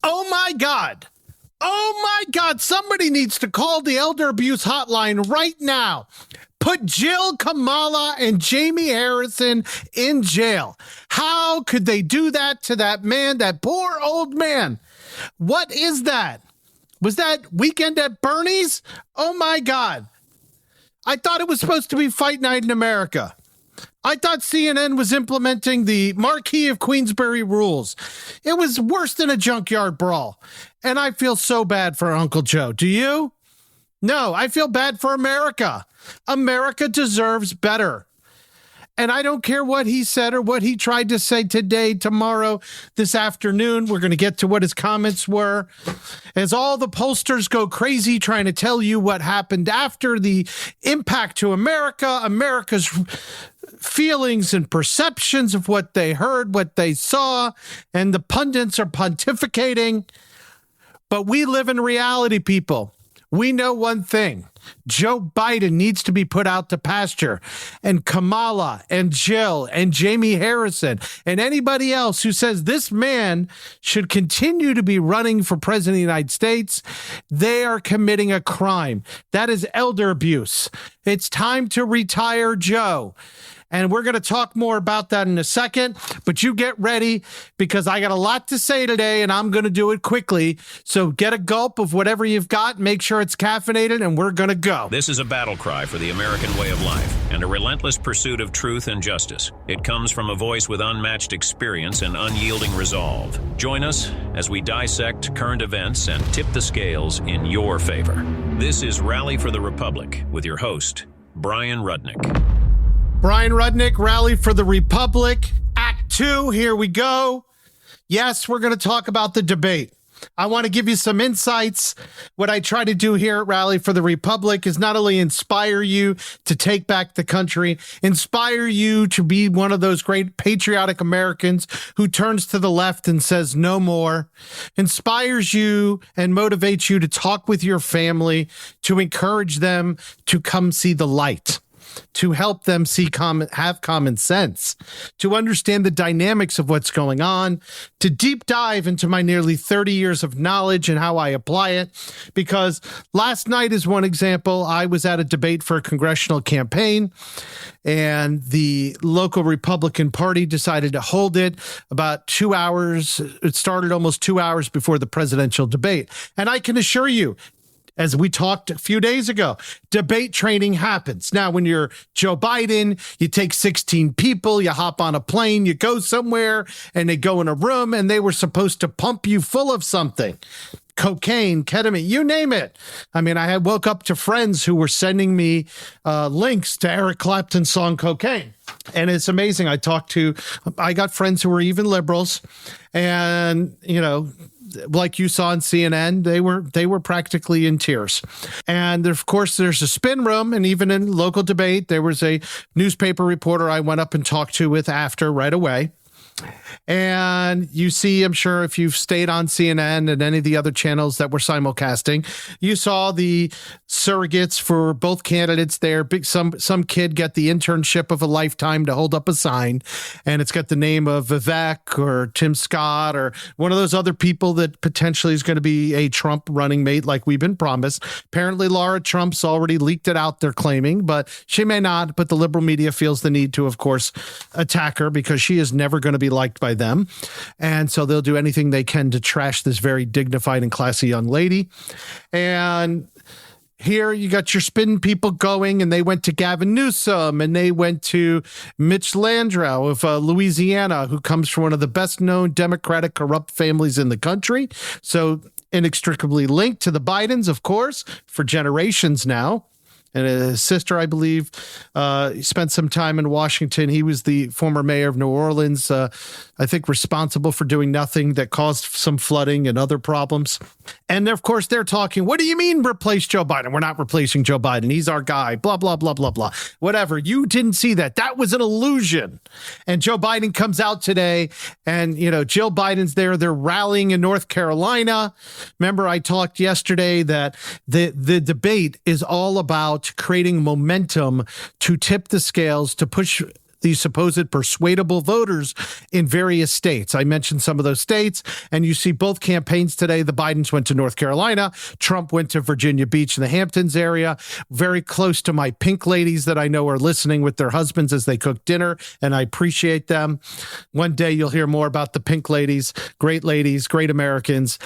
Oh my God. Oh my God. Somebody needs to call the elder abuse hotline right now. Put Jill, Kamala, and Jamie Harrison in jail. How could they do that to that man, that poor old man? What is that? Was that Weekend at Bernie's? Oh my God. I thought it was supposed to be Fight Night in America. I thought CNN was implementing the Marquis of Queensberry rules. It was worse than a junkyard brawl. And I feel so bad for Uncle Joe. Do you? No, I feel bad for America. America deserves better. And I don't care what he said or what he tried to say today, tomorrow, this afternoon. We're going to get to what his comments were. As all the pollsters go crazy trying to tell you what happened after, the impact to America, America's feelings and perceptions of what they heard, what they saw, and the pundits are pontificating. But we live in reality, people. We know one thing. Joe Biden needs to be put out to pasture, and Kamala and Jill and Jamie Harrison and anybody else who says this man should continue to be running for president of the United States, they are committing a crime. That is elder abuse. It's time to retire Joe. And we're going to talk more about that in a second, but you get ready because I got a lot to say today and I'm going to do it quickly. So get a gulp of whatever you've got, make sure it's caffeinated, and we're going to go. This is a battle cry for the American way of life and a relentless pursuit of truth and justice. It comes from a voice with unmatched experience and unyielding resolve. Join us as we dissect current events and tip the scales in your favor. This is Rally for the Republic with your host, Bryan Rudnick. Bryan Rudnick, Rally for the Republic, Act 2, here we go. Yes, we're going to talk about the debate. I want to give you some insights. What I try to do here at Rally for the Republic is not only inspire you to take back the country, inspire you to be one of those great patriotic Americans who turns to the left and says no more, inspires you and motivates you to talk with your family, to encourage them to come see the light, to help them have common sense, to understand the dynamics of what's going on, to deep dive into my nearly 30 years of knowledge and how I apply it. Because last night is one example. I was at a debate for a congressional campaign, and the local Republican Party decided to hold it about 2 hours. It started almost 2 hours before the presidential debate. And I can assure you, as we talked a few days ago, debate training happens. Now, when you're Joe Biden, you take 16 people, you hop on a plane, you go somewhere, and they go in a room, and they were supposed to pump you full of something. Cocaine, ketamine, you name it. I mean, I had woke up to friends who were sending me links to Eric Clapton's song Cocaine. And it's amazing. I got friends who were even liberals, and, you know, like you saw on CNN, they were practically in tears. And of course, there's a spin room, and even in local debate, there was a newspaper reporter I went up and talked to with after right away. And you see, I'm sure if you've stayed on CNN and any of the other channels that were simulcasting, you saw the surrogates for both candidates there. Some kid get the internship of a lifetime to hold up a sign, and it's got the name of Vivek or Tim Scott or one of those other people that potentially is going to be a Trump running mate like we've been promised. Apparently, Laura Trump's already leaked it out, they're claiming, but she may not. But the liberal media feels the need to, of course, attack her because she is never going to be liked by them. And so they'll do anything they can to trash this very dignified and classy young lady. And here you got your spin people going, and they went to Gavin Newsom, and they went to Mitch Landrieu of Louisiana, who comes from one of the best known Democratic corrupt families in the country. So inextricably linked to the Bidens, of course, for generations now. And his sister, I believe, spent some time in Washington. He was the former mayor of New Orleans, I think responsible for doing nothing that caused some flooding and other problems. And of course, they're talking, what do you mean replace Joe Biden? We're not replacing Joe Biden. He's our guy, blah, blah, blah, blah, blah. Whatever. You didn't see that. That was an illusion. And Joe Biden comes out today, and, you know, Jill Biden's there. They're rallying in North Carolina. Remember, I talked yesterday that the debate is all about creating momentum to tip the scales, to push these supposed persuadable voters in various states. I mentioned some of those states, and you see both campaigns today. The Bidens went to North Carolina. Trump went to Virginia Beach in the Hamptons area, very close to my pink ladies that I know are listening with their husbands as they cook dinner, and I appreciate them. One day you'll hear more about the pink ladies, great Americans.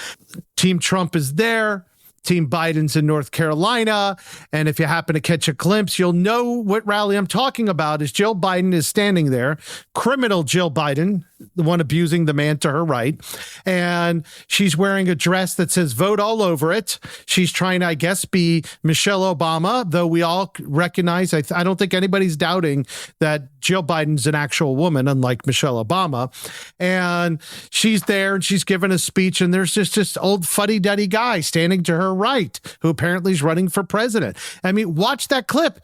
Team Trump is there. Team Biden's in North Carolina. And if you happen to catch a glimpse, you'll know what rally I'm talking about is Jill Biden is standing there, criminal Jill Biden, the one abusing the man to her right. And she's wearing a dress that says vote all over it. She's trying to, I guess, be Michelle Obama, though we all recognize, I don't think anybody's doubting that Jill Biden's an actual woman, unlike Michelle Obama. And she's there and she's giving a speech, and there's just this old fuddy-duddy guy standing to her right, who apparently is running for president. I mean, watch that clip.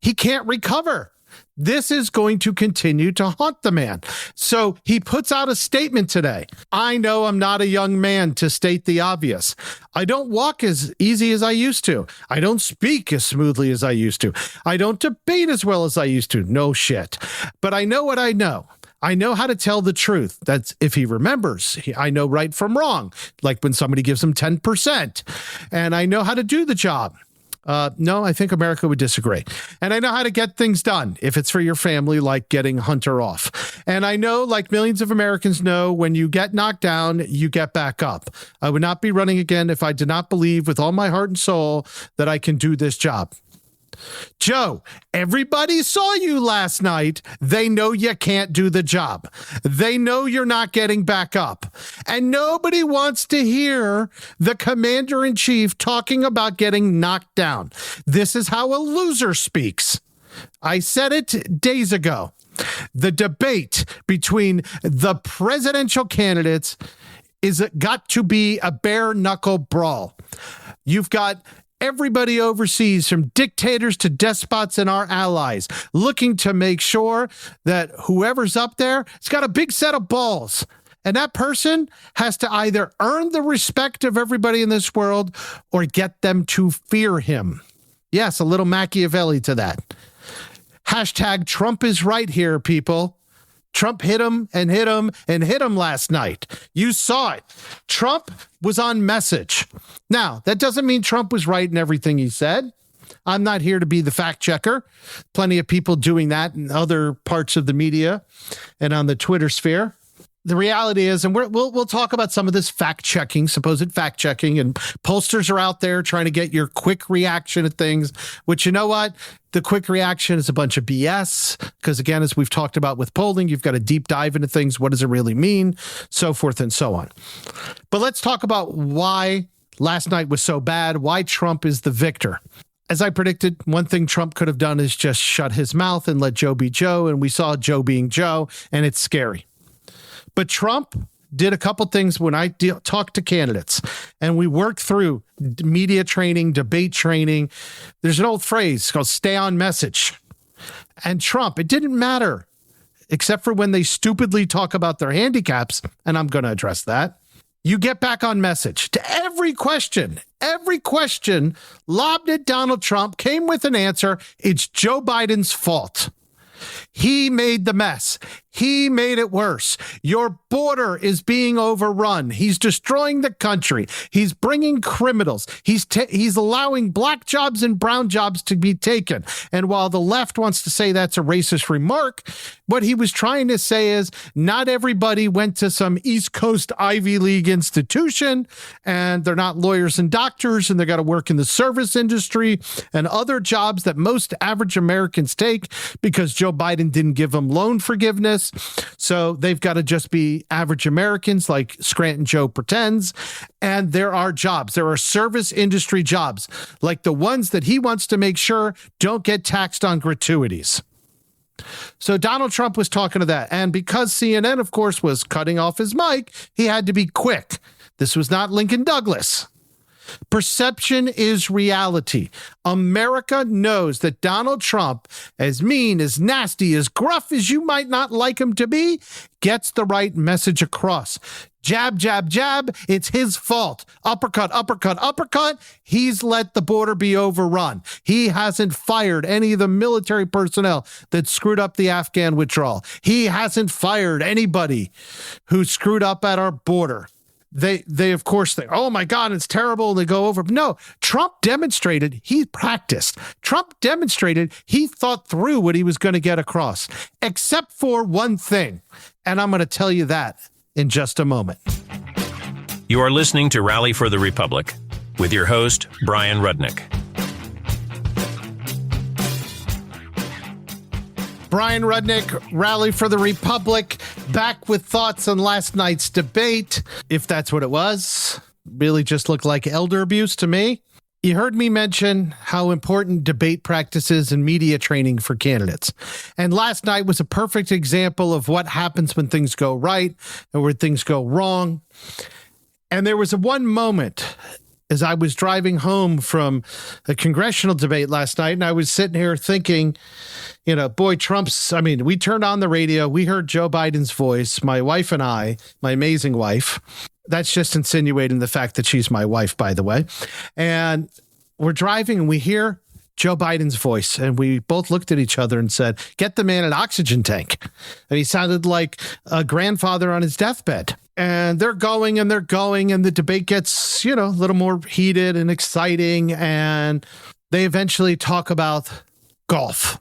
He can't recover. This is going to continue to haunt the man. So he puts out a statement today. I know I'm not a young man to state the obvious. I don't walk as easy as I used to. I don't speak as smoothly as I used to. I don't debate as well as I used to. No shit. But I know what I know. I know how to tell the truth. That's if he remembers. I know right from wrong, like when somebody gives him 10%. And I know how to do the job. No, I think America would disagree. And I know how to get things done if it's for your family, like getting Hunter off. And I know, like millions of Americans know, when you get knocked down, you get back up. I would not be running again if I did not believe with all my heart and soul that I can do this job. Joe, everybody saw you last night. They know you can't do the job. They know you're not getting back up. And nobody wants to hear the commander-in-chief talking about getting knocked down. This is how a loser speaks. I said it days ago. The debate between the presidential candidates is got to be a bare-knuckle brawl. You've got everybody overseas, from dictators to despots and our allies, looking to make sure that whoever's up there has got a big set of balls. And that person has to either earn the respect of everybody in this world or get them to fear him. Yes, a little Machiavelli to that. Hashtag Trump is right here, people. Trump hit him and hit him and hit him last night. You saw it. Trump was on message. Now, that doesn't mean Trump was right in everything he said. I'm not here to be the fact checker. Plenty of people doing that in other parts of the media and on the Twitter sphere. The reality is, and we'll talk about some of this fact-checking, supposed fact-checking, and pollsters are out there trying to get your quick reaction to things, which, you know what? The quick reaction is a bunch of BS, because, again, as we've talked about with polling, you've got to deep dive into things. What does it really mean? So forth and so on. But let's talk about why last night was so bad, why Trump is the victor. As I predicted, one thing Trump could have done is just shut his mouth and let Joe be Joe, and we saw Joe being Joe, and it's scary. But Trump did a couple things when I talked to candidates, and we worked through media training, debate training. There's an old phrase called stay on message. And Trump, it didn't matter, except for when they stupidly talk about their handicaps, and I'm going to address that. You get back on message to every question lobbed at Donald Trump came with an answer. It's Joe Biden's fault. He made the mess. He made it worse. Your border is being overrun. He's destroying the country. He's bringing criminals. He's allowing black jobs and brown jobs to be taken. And while the left wants to say that's a racist remark, what he was trying to say is not everybody went to some East Coast Ivy League institution, and they're not lawyers and doctors, and they got to work in the service industry and other jobs that most average Americans take because Joe Biden didn't give them loan forgiveness. So they've got to just be average Americans like Scranton Joe pretends. And there are jobs. There are service industry jobs like the ones that he wants to make sure don't get taxed on gratuities. So Donald Trump was talking to that. And because CNN, of course, was cutting off his mic, he had to be quick. This was not Lincoln Douglas. Perception is reality. America knows that Donald Trump, as mean, as nasty, as gruff as you might not like him to be, gets the right message across. Jab, jab, jab. It's his fault. Uppercut, uppercut, uppercut. He's let the border be overrun. He hasn't fired any of the military personnel that screwed up the Afghan withdrawal. He hasn't fired anybody who screwed up at our border. They of course think, oh my God, it's terrible. They go over. No, Trump demonstrated he practiced. Trump demonstrated he thought through what he was going to get across, except for one thing. And I'm going to tell you that in just a moment. You are listening to Rally for the Republic with your host, Bryan Rudnick. Bryan Rudnick, Rally for the Republic, back with thoughts on last night's debate. If that's what it was, really just looked like elder abuse to me. You heard me mention how important debate practices and media training for candidates. And last night was a perfect example of what happens when things go right and where things go wrong. And there was one moment as I was driving home from a congressional debate last night, and I was sitting here thinking, boy, we turned on the radio, we heard Joe Biden's voice, my wife and I, my amazing wife. That's just insinuating the fact that she's my wife, by the way. And we're driving and we hear Joe Biden's voice, and we both looked at each other and said, get the man an oxygen tank. And he sounded like a grandfather on his deathbed. And they're going, and the debate gets, a little more heated and exciting. And they eventually talk about golf.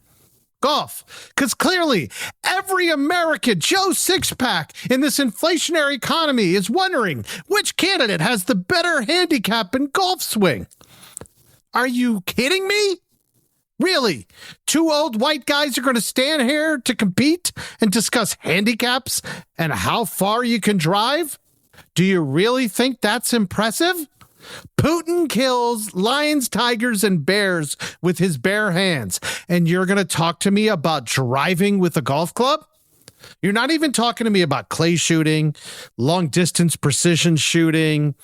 Because clearly every American Joe Sixpack in this inflationary economy is wondering which candidate has the better handicap in golf swing. Are you kidding me? Really? Two old white guys are going to stand here to compete and discuss handicaps and how far you can drive? Do you really think that's impressive? Putin kills lions, tigers, and bears with his bare hands. And you're going to talk to me about driving with a golf club? You're not even talking to me about clay shooting, long distance precision shooting,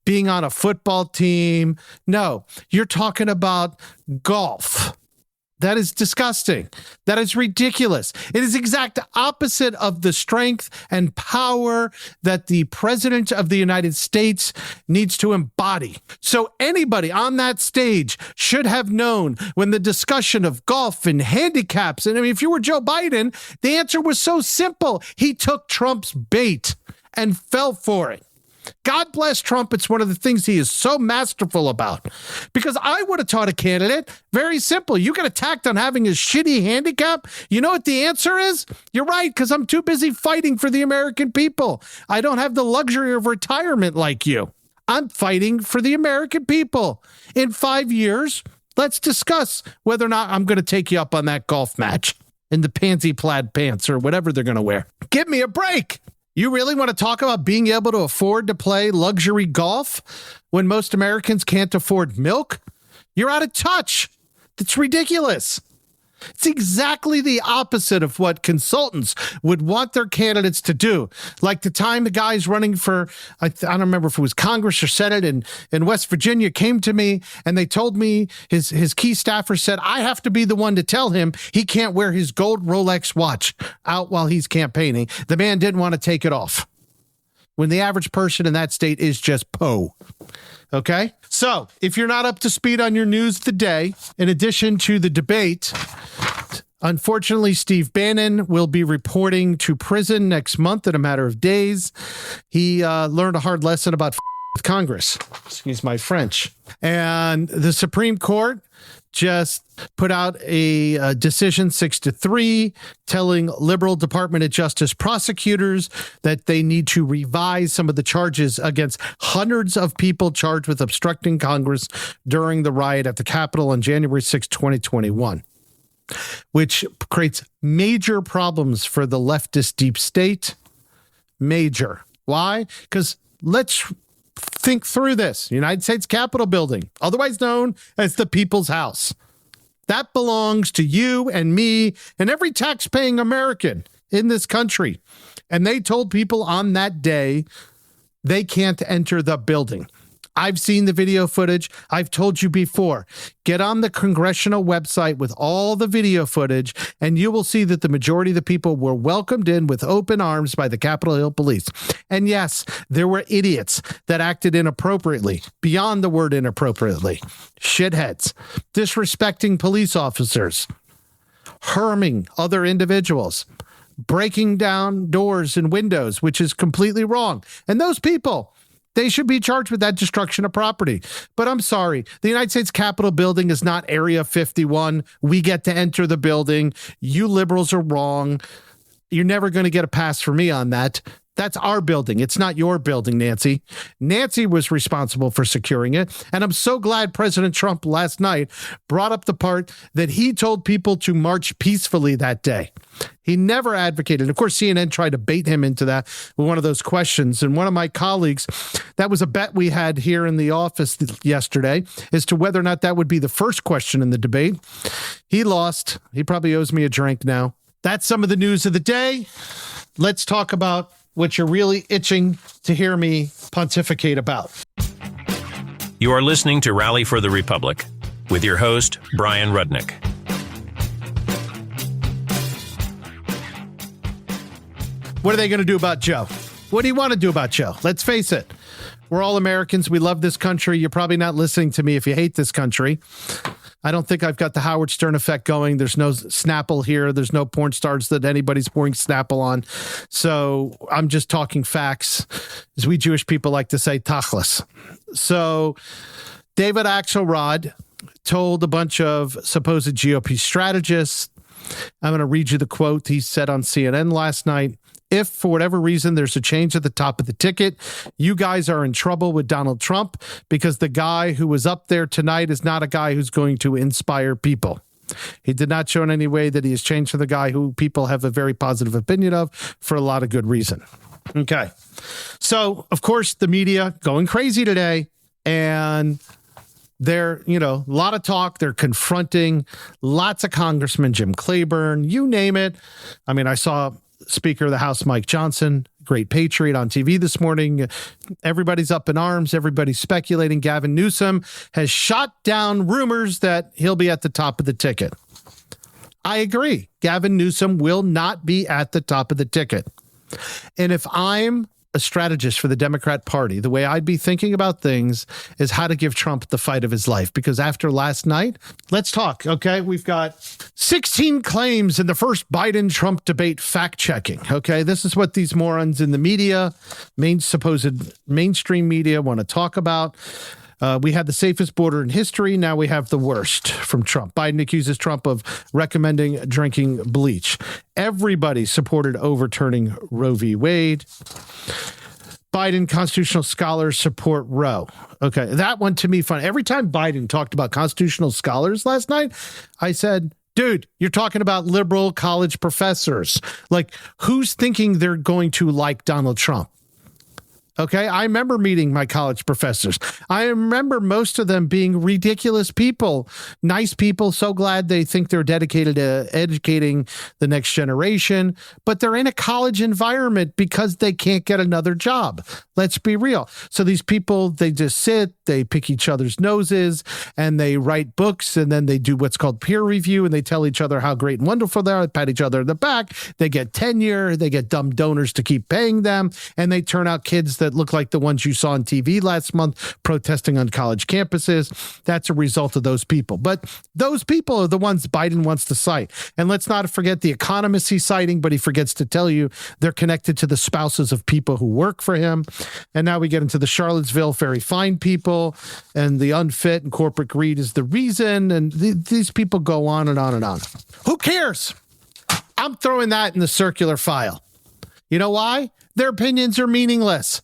being on a football team. No, you're talking about golf. That is disgusting. That is ridiculous. It is exact opposite of the strength and power that the president of the United States needs to embody. So anybody on that stage should have known when the discussion of golf and handicaps, and if you were Joe Biden, the answer was so simple. He took Trump's bait and fell for it. God bless Trump. It's one of the things he is so masterful about. Because I would have taught a candidate, very simple. You get attacked on having a shitty handicap. You know what the answer is? You're right, because I'm too busy fighting for the American people. I don't have the luxury of retirement like you. I'm fighting for the American people. In 5 years, let's discuss whether or not I'm going to take you up on that golf match in the pansy plaid pants or whatever they're going to wear. Give me a break. You really want to talk about being able to afford to play luxury golf when most Americans can't afford milk? You're out of touch. That's ridiculous. It's exactly the opposite of what consultants would want their candidates to do. Like the time the guy's running for, I don't remember if it was Congress or Senate in West Virginia, came to me and they told me, his key staffer said, I have to be the one to tell him he can't wear his gold Rolex watch out while he's campaigning. The man didn't want to take it off. When the average person in that state is just Poe. Okay? So, if you're not up to speed on your news of the day, in addition to the debate, unfortunately, Steve Bannon will be reporting to prison next month in a matter of days. He learned a hard lesson about with Congress. Excuse my French. And the Supreme Court just put out a decision 6-3 telling liberal Department of Justice prosecutors that they need to revise some of the charges against hundreds of people charged with obstructing Congress during the riot at the Capitol on January 6, 2021, which creates major problems for the leftist deep state. Major. Why? Because let's think through this. United States Capitol building, otherwise known as the People's House. That belongs to you and me and every tax-paying American in this country. And they told people on that day they can't enter the building. I've seen the video footage. I've told you before. Get on the congressional website with all the video footage, and you will see that the majority of the people were welcomed in with open arms by the Capitol Hill police. And yes, there were idiots that acted inappropriately, beyond the word inappropriately. Shitheads, disrespecting police officers, harming other individuals, breaking down doors and windows, which is completely wrong. And those people, they should be charged with that destruction of property. But I'm sorry, the United States Capitol building is not Area 51. We get to enter the building. You liberals are wrong. You're never going to get a pass for me on that. That's our building. It's not your building, Nancy. Nancy was responsible for securing it. And I'm so glad President Trump last night brought up the part that he told people to march peacefully that day. He never advocated. Of course, CNN tried to bait him into that with one of those questions. And one of my colleagues, that was a bet we had here in the office yesterday as to whether or not that would be the first question in the debate. He lost. He probably owes me a drink now. That's some of the news of the day. Let's talk about what you're really itching to hear me pontificate about. You are listening to Rally for the Republic with your host, Bryan Rudnick. What are they going to do about Joe? What do you want to do about Joe? Let's face it. We're all Americans. We love this country. You're probably not listening to me if you hate this country. I don't think I've got the Howard Stern effect going. There's no Snapple here. There's no porn stars that anybody's pouring Snapple on. So I'm just talking facts, as we Jewish people like to say, tachlis. So David Axelrod told a bunch of supposed GOP strategists, I'm going to read you the quote he said on CNN last night. If, for whatever reason, there's a change at the top of the ticket, you guys are in trouble with Donald Trump because the guy who was up there tonight is not a guy who's going to inspire people. He did not show in any way that he has changed for the guy who people have a very positive opinion of for a lot of good reason. Okay. So, of course, the media going crazy today, and they're, a lot of talk. They're confronting lots of congressmen, Jim Clyburn, you name it. I mean, I saw Speaker of the House, Mike Johnson, great patriot, on TV this morning. Everybody's up in arms. Everybody's speculating. Gavin Newsom has shot down rumors that he'll be at the top of the ticket. I agree. Gavin Newsom will not be at the top of the ticket. And if I'm a strategist for the Democrat Party, the way I'd be thinking about things is how to give Trump the fight of his life. Because after last night, let's talk, okay? We've got 16 claims in the first Biden-Trump debate fact-checking, okay? This is what these morons in the media, supposed mainstream media, want to talk about. We had the safest border in history. Now we have the worst from Trump. Biden accuses Trump of recommending drinking bleach. Everybody supported overturning Roe v. Wade. Biden constitutional scholars support Roe. Okay, that one to me fun. Every time Biden talked about constitutional scholars last night, I said, dude, you're talking about liberal college professors. Like, who's thinking they're going to like Donald Trump? Okay, I remember meeting my college professors. I remember most of them being ridiculous people, nice people, so glad they think they're dedicated to educating the next generation, but they're in a college environment because they can't get another job. Let's be real. So these people, they just sit, they pick each other's noses, and they write books, and then they do what's called peer review, and they tell each other how great and wonderful they are, pat each other in the back. They get tenure, they get dumb donors to keep paying them, and they turn out kids that look like the ones you saw on TV last month protesting on college campuses. That's a result of those people. But those people are the ones Biden wants to cite. And let's not forget the economists he's citing, but he forgets to tell you they're connected to the spouses of people who work for him. And now we get into the Charlottesville very fine people, and the unfit and corporate greed is the reason. And these people go on and on and on. Who cares? I'm throwing that in the circular file. You know why? Their opinions are meaningless.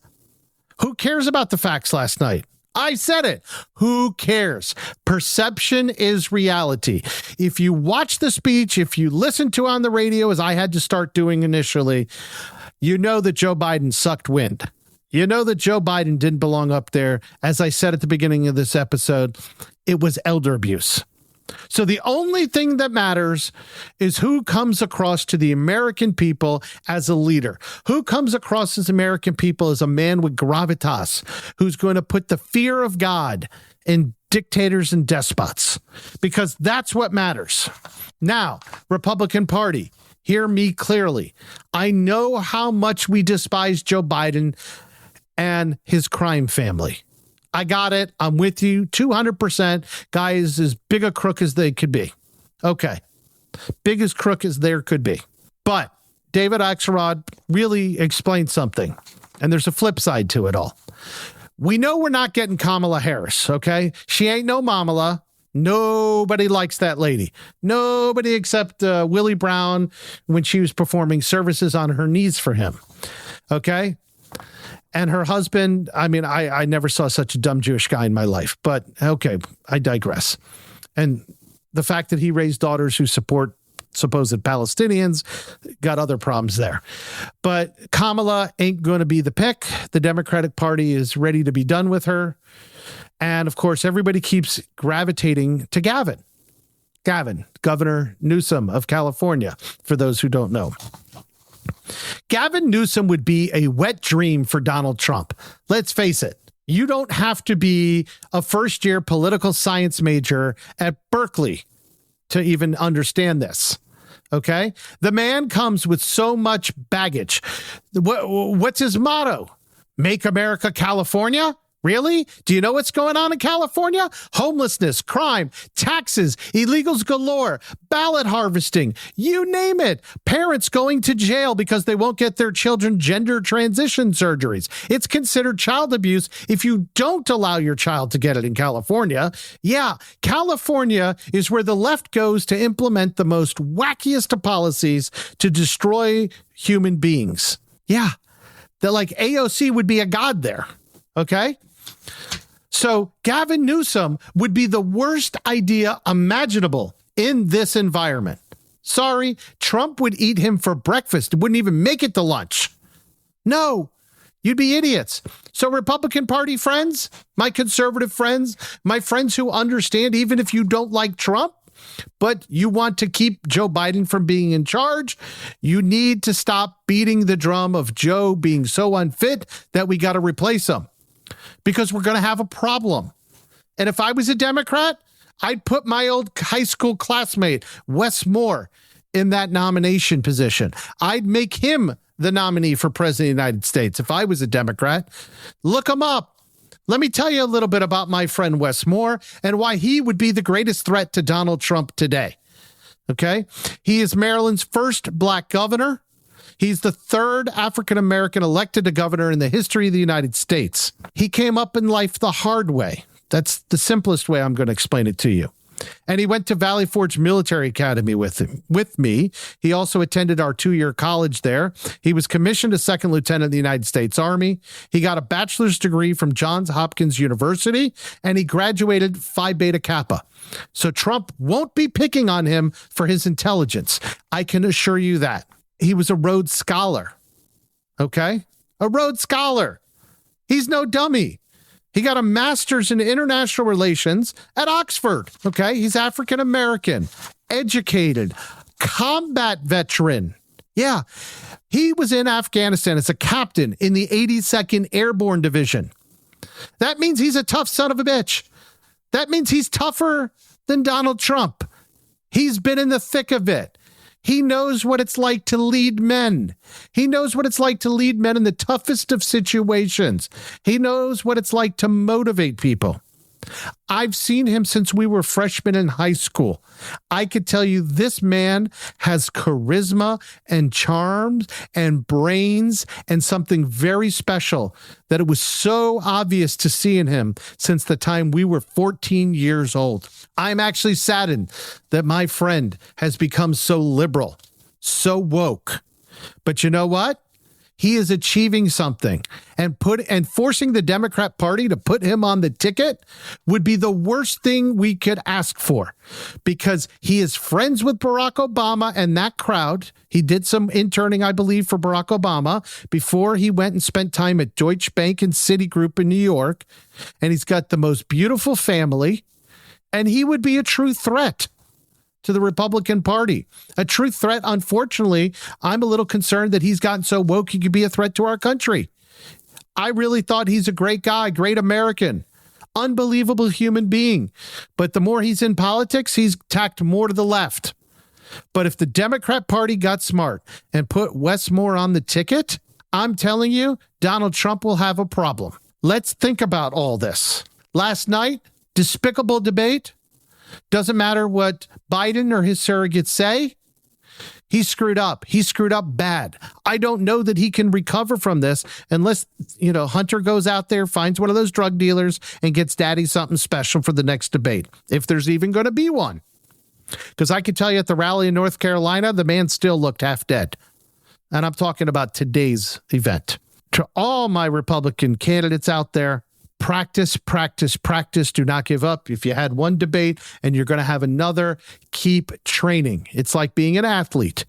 Who cares about the facts last night? I said it. Who cares? Perception is reality. If you watch the speech, if you listen to it on the radio, as I had to start doing initially, you know that Joe Biden sucked wind. You know that Joe Biden didn't belong up there. As I said at the beginning of this episode, it was elder abuse. So the only thing that matters is who comes across to the American people as a leader, who comes across as American people as a man with gravitas, who's going to put the fear of God in dictators and despots, because that's what matters. Now, Republican Party, hear me clearly. I know how much we despise Joe Biden and his crime family. I got it. I'm with you 200%. Guy is as big a crook as they could be. Okay. Biggest crook as there could be. But David Axelrod really explained something. And there's a flip side to it all. We know we're not getting Kamala Harris, okay? She ain't no Mamala. Nobody likes that lady. Nobody except Willie Brown when she was performing services on her knees for him. Okay? And her husband, I mean, I never saw such a dumb Jewish guy in my life. But, okay, I digress. And the fact that he raised daughters who support supposed Palestinians got other problems there. But Kamala ain't going to be the pick. The Democratic Party is ready to be done with her. And, of course, everybody keeps gravitating to Gavin. Gavin, Governor Newsom of California, for those who don't know. Gavin Newsom would be a wet dream for Donald Trump. Let's face it. You don't have to be a first-year political science major at Berkeley to even understand this. Okay? The man comes with so much baggage. What's his motto? Make America California? Really? Do you know what's going on in California? Homelessness, crime, taxes, illegals galore, ballot harvesting, you name it. Parents going to jail because they won't get their children gender transition surgeries. It's considered child abuse if you don't allow your child to get it in California. Yeah, California is where the left goes to implement the most wackiest of policies to destroy human beings. Yeah, that like AOC would be a god there. Okay? So Gavin Newsom would be the worst idea imaginable in this environment. Sorry, Trump would eat him for breakfast. It wouldn't even make it to lunch. No, you'd be idiots. So Republican Party friends, my conservative friends, my friends who understand even if you don't like Trump, but you want to keep Joe Biden from being in charge, you need to stop beating the drum of Joe being so unfit that we got to replace him. Because we're going to have a problem. And if I was a Democrat, I'd put my old high school classmate, Wes Moore, in that nomination position. I'd make him the nominee for President of the United States if I was a Democrat. Look him up. Let me tell you a little bit about my friend Wes Moore and why he would be the greatest threat to Donald Trump today. Okay? He is Maryland's first black governor. He's the third African-American elected to governor in the history of the United States. He came up in life the hard way. That's the simplest way I'm going to explain it to you. And he went to Valley Forge Military Academy with me. He also attended our 2-year college there. He was commissioned as second lieutenant of the United States Army. He got a bachelor's degree from Johns Hopkins University, and he graduated Phi Beta Kappa. So Trump won't be picking on him for his intelligence. I can assure you that. He was a Rhodes Scholar, okay? A Rhodes Scholar. He's no dummy. He got a master's in international relations at Oxford, okay? He's African-American, educated, combat veteran. Yeah, he was in Afghanistan as a captain in the 82nd Airborne Division. That means he's a tough son of a bitch. That means he's tougher than Donald Trump. He's been in the thick of it. He knows what it's like to lead men. He knows what it's like to lead men in the toughest of situations. He knows what it's like to motivate people. I've seen him since we were freshmen in high school. I could tell you this man has charisma and charms and brains and something very special that it was so obvious to see in him since the time we were 14 years old. I'm actually saddened that my friend has become so liberal, so woke. But you know what? He is achieving something, and forcing the Democrat Party to put him on the ticket would be the worst thing we could ask for, because he is friends with Barack Obama and that crowd. He did some interning, I believe, for Barack Obama before he went and spent time at Deutsche Bank and Citigroup in New York. And he's got the most beautiful family. And he would be a true threat to the Republican Party. A true threat. Unfortunately, I'm a little concerned that he's gotten so woke he could be a threat to our country. I really thought he's a great guy, great American, unbelievable human being. But the more he's in politics, he's tacked more to the left. But if the Democrat Party got smart and put Wes Moore on the ticket, I'm telling you, Donald Trump will have a problem. Let's think about all this. Last night, despicable debate. Doesn't matter what Biden or his surrogates say. He screwed up. He screwed up bad. I don't know that he can recover from this unless, Hunter goes out there, finds one of those drug dealers, and gets daddy something special for the next debate, if there's even going to be one. Because I can tell you at the rally in North Carolina, the man still looked half dead. And I'm talking about today's event. To all my Republican candidates out there, practice, practice, practice. Do not give up. If you had one debate and you're going to have another, keep training. It's like being an athlete.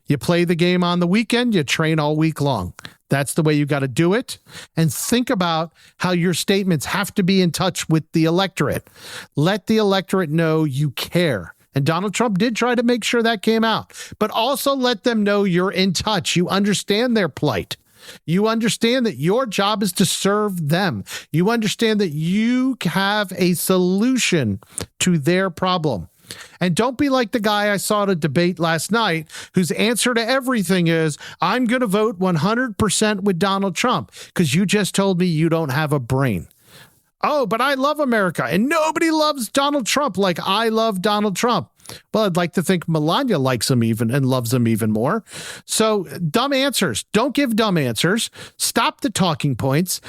You play the game on the weekend, you train all week long. That's the way you got to do it. And think about how your statements have to be in touch with the electorate. Let the electorate know you care. And Donald Trump did try to make sure that came out. But also let them know you're in touch. You understand their plight. You understand that your job is to serve them. You understand that you have a solution to their problem. And don't be like the guy I saw at a debate last night whose answer to everything is, I'm going to vote 100% with Donald Trump because you just told me you don't have a brain. Oh, but I love America and nobody loves Donald Trump like I love Donald Trump. Well, I'd like to think Melania likes him even and loves him even more. So dumb answers. Don't give dumb answers. Stop the talking points.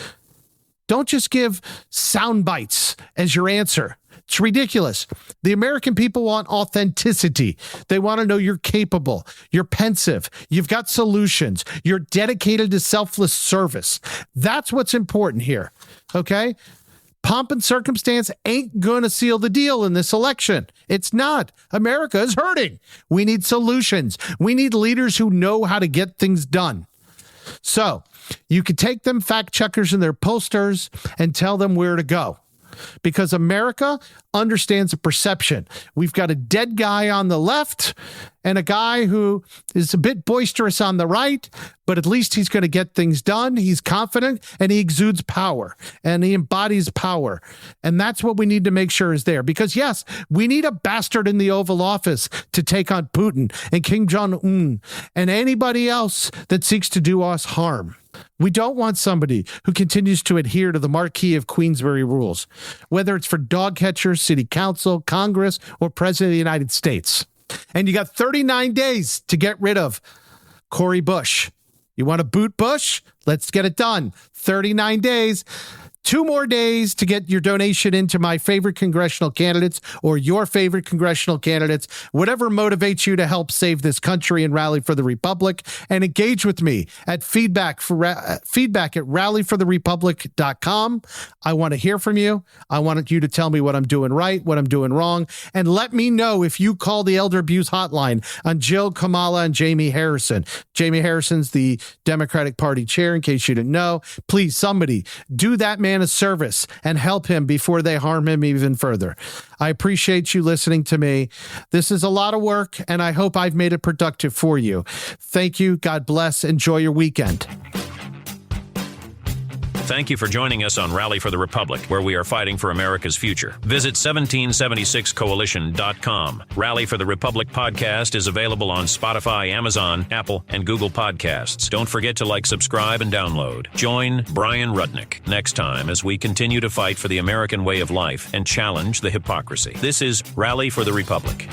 Don't just give sound bites as your answer. It's ridiculous. The American people want authenticity. They want to know you're capable. You're pensive. You've got solutions. You're dedicated to selfless service. That's what's important here. Okay? Pomp and circumstance ain't going to seal the deal in this election. It's not. America is hurting. We need solutions. We need leaders who know how to get things done. So you can take them fact checkers and their posters and tell them where to go. Because America understands the perception. We've got a dead guy on the left and a guy who is a bit boisterous on the right, but at least he's going to get things done. He's confident and he exudes power and he embodies power. And that's what we need to make sure is there. Because yes, we need a bastard in the Oval Office to take on Putin and Kim Jong-un and anybody else that seeks to do us harm. We don't want somebody who continues to adhere to the Marquis of Queensberry rules, whether it's for dog catchers, city council, Congress, or President of the United States. And you got 39 days to get rid of Cori Bush. You want to boot Bush? Let's get it done. 39 days. 2 more days to get your donation into my favorite congressional candidates or your favorite congressional candidates, whatever motivates you to help save this country and rally for the Republic. And engage with me at feedback at rallyfortherepublic.com. I want to hear from you. I want you to tell me what I'm doing right, what I'm doing wrong. And let me know if you call the Elder Abuse Hotline on Jill, Kamala, and Jamie Harrison. Jamie Harrison's the Democratic Party chair, in case you didn't know. Please, somebody, do that man a service and help him before they harm him even further. I appreciate you listening to me. This is a lot of work, and I hope I've made it productive for you. Thank you. God bless. Enjoy your weekend. Thank you for joining us on Rally for the Republic, where we are fighting for America's future. Visit 1776coalition.com. Rally for the Republic podcast is available on Spotify, Amazon, Apple, and Google Podcasts. Don't forget to like, subscribe, and download. Join Bryan Rudnick next time as we continue to fight for the American way of life and challenge the hypocrisy. This is Rally for the Republic.